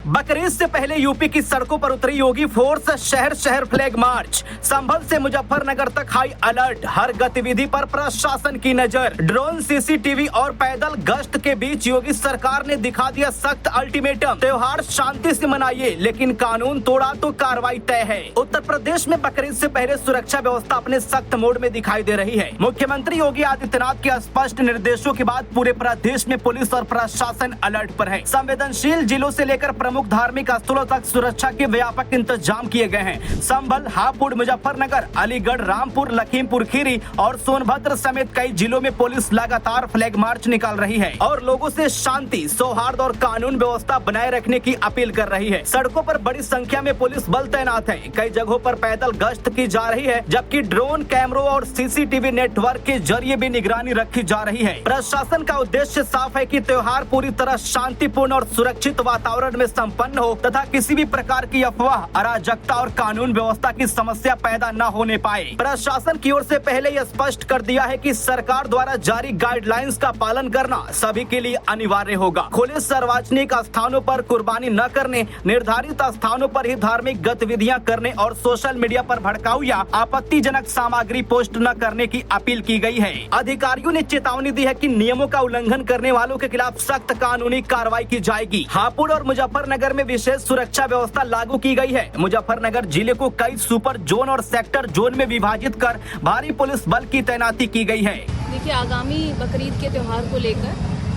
बकरीद से पहले यूपी की सड़कों पर उतरी योगी फोर्स, शहर शहर फ्लैग मार्च। संभल से मुजफ्फरनगर तक हाई अलर्ट, हर गतिविधि पर प्रशासन की नजर। ड्रोन, सीसीटीवी और पैदल गश्त के बीच योगी सरकार ने दिखा दिया सख्त अल्टीमेटम। त्योहार शांति से मनाइए, लेकिन कानून तोड़ा तो कार्रवाई तय है। उत्तर प्रदेश में बकरीद से पहले सुरक्षा व्यवस्था अपने सख्त मोड में दिखाई दे रही है। मुख्यमंत्री योगी आदित्यनाथ के स्पष्ट निर्देशों के बाद पूरे प्रदेश में पुलिस और प्रशासन अलर्ट पर है। संवेदनशील जिलों से लेकर प्रमुख धार्मिक स्थलों तक सुरक्षा के व्यापक इंतजाम किए गए हैं। संभल, हापुड़, मुजफ्फरनगर, अलीगढ़, रामपुर, लखीमपुर खीरी और सोनभद्र समेत कई जिलों में पुलिस लगातार फ्लैग मार्च निकाल रही है और लोगों से शांति, सौहार्द और कानून व्यवस्था बनाए रखने की अपील कर रही है। सड़कों पर बड़ी संख्या में पुलिस बल तैनात है। कई जगहों पर पैदल गश्त की जा रही है, जबकि ड्रोन, कैमरों और सीसीटीवी नेटवर्क के जरिए भी निगरानी रखी जा रही है। प्रशासन का उद्देश्य साफ है कि त्योहार पूरी तरह शांतिपूर्ण और सुरक्षित वातावरण में संपन्न हो तथा किसी भी प्रकार की अफवाह, अराजकता और कानून व्यवस्था की समस्या पैदा न होने पाए। प्रशासन की ओर से पहले यह स्पष्ट कर दिया है कि सरकार द्वारा जारी गाइडलाइंस का पालन करना सभी के लिए अनिवार्य होगा। खुले सार्वजनिक स्थानों पर कुर्बानी न करने, निर्धारित स्थानों पर ही धार्मिक गतिविधियां करने और सोशल मीडिया पर भड़काऊ या आपत्तिजनक सामग्री पोस्ट न करने की अपील की गई है। अधिकारियों ने चेतावनी दी है कि नियमों का उल्लंघन करने वालों के खिलाफ सख्त कानूनी कार्रवाई की जाएगी। हापुड़ और मुजफ्फरनगर में विशेष सुरक्षा व्यवस्था लागू की गई है। मुजफ्फरनगर जिले को कई सुपर जोन और सेक्टर जोन में विभाजित कर भारी पुलिस बल की तैनाती की गई है। देखिए, आगामी बकरीद के त्योहार को लेकर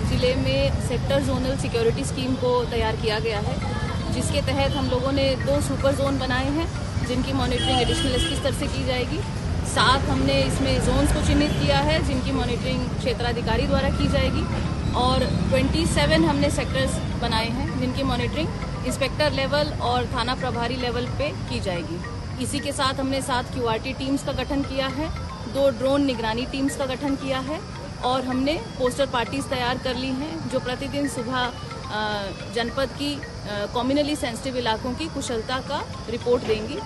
जिले में सेक्टर जोनल सिक्योरिटी स्कीम को तैयार किया गया है, जिसके तहत हम लोगों ने 2 सुपर जोन बनाए हैं, जिनकी मॉनिटरिंग एडिशनल एसपी स्तर से की जाएगी। 7 हमने इसमें जोन्स को चिन्हित किया है, जिनकी मॉनिटरिंग क्षेत्राधिकारी द्वारा की जाएगी और 27 हमने सेक्टर्स बनाए हैं, जिनकी मॉनिटरिंग इंस्पेक्टर लेवल और थाना प्रभारी लेवल पे की जाएगी। इसी के साथ हमने 7 क्यूआरटी टीम्स का गठन किया है, 2 ड्रोन निगरानी टीम्स का गठन किया है और हमने पोस्टर पार्टीज तैयार कर ली हैं, जो प्रतिदिन सुबह जनपद की कम्युनली सेंसिटिव इलाकों की कुशलता का रिपोर्ट देंगी।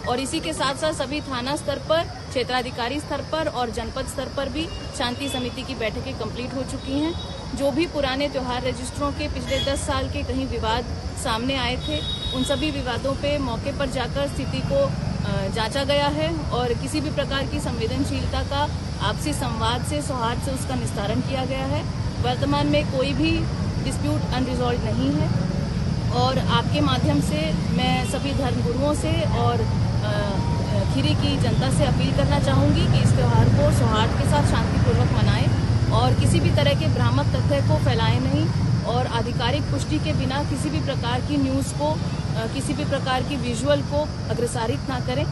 और इसी के साथ साथ सभी थाना स्तर पर, क्षेत्राधिकारी स्तर पर और जनपद स्तर पर भी शांति समिति की बैठकें कंप्लीट हो चुकी हैं। जो भी पुराने त्योहार रजिस्ट्रों के पिछले 10 साल के कहीं विवाद सामने आए थे, उन सभी विवादों पे मौके पर जाकर स्थिति को जांचा गया है और किसी भी प्रकार की संवेदनशीलता का आपसी संवाद से, सौहार्द से उसका निस्तारण किया गया है। वर्तमान में कोई भी डिस्प्यूट अनरिजॉल्व नहीं है और आपके माध्यम से मैं सभी धर्मगुरुओं से और खीरी की जनता से अपील करना चाहूँगी कि इस त्यौहार को सौहार्द के साथ शांतिपूर्वक मनाएं और किसी भी तरह के भ्रामक तथ्य को फैलाएं नहीं और आधिकारिक पुष्टि के बिना किसी भी प्रकार की न्यूज़ को, किसी भी प्रकार की विजुअल को अग्रसारित ना करें।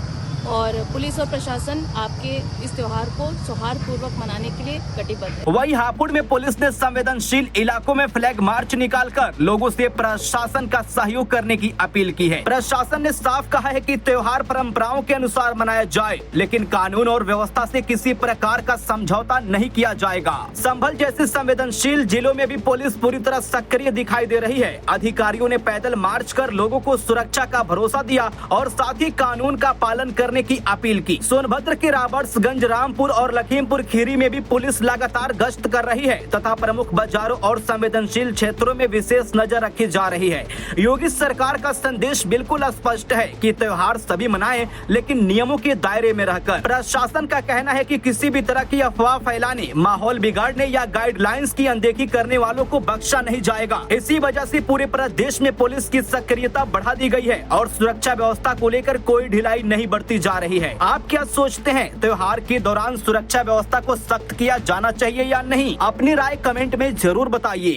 और पुलिस और प्रशासन आपके इस त्योहार को सौहार्दपूर्वक मनाने के लिए कटिबद्ध है। वहीं हापुड़ में पुलिस ने संवेदनशील इलाकों में फ्लैग मार्च निकालकर लोगों से प्रशासन का सहयोग करने की अपील की है। प्रशासन ने साफ कहा है कि त्योहार परंपराओं के अनुसार मनाया जाए, लेकिन कानून और व्यवस्था से किसी प्रकार का समझौता नहीं किया जाएगा। संभल जैसे संवेदनशील जिलों में भी पुलिस पूरी तरह सक्रिय दिखाई दे रही है। अधिकारियों ने पैदल मार्च कर लोगों को सुरक्षा का भरोसा दिया और साथ ही कानून का पालन करने की अपील की। सोनभद्र के रॉबर्ट्सगंज, रामपुर और लखीमपुर खीरी में भी पुलिस लगातार गश्त कर रही है तथा प्रमुख बाजारों और संवेदनशील क्षेत्रों में विशेष नजर रखी जा रही है। योगी सरकार का संदेश बिल्कुल स्पष्ट है कि त्योहार सभी मनाएं, लेकिन नियमों के दायरे में रहकर। प्रशासन का कहना है कि किसी भी तरह की अफवाह फैलाने, माहौल बिगाड़ने या गाइडलाइंस की अनदेखी करने वालों को बख्शा नहीं जाएगा। इसी वजह से पूरे प्रदेश में पुलिस की सक्रियता बढ़ा दी गई है और सुरक्षा व्यवस्था को लेकर कोई ढिलाई नहीं बरती जा रही है। आप क्या सोचते हैं, त्योहार के दौरान सुरक्षा व्यवस्था को सख्त किया जाना चाहिए या नहीं? अपनी राय कमेंट में जरूर बताइए।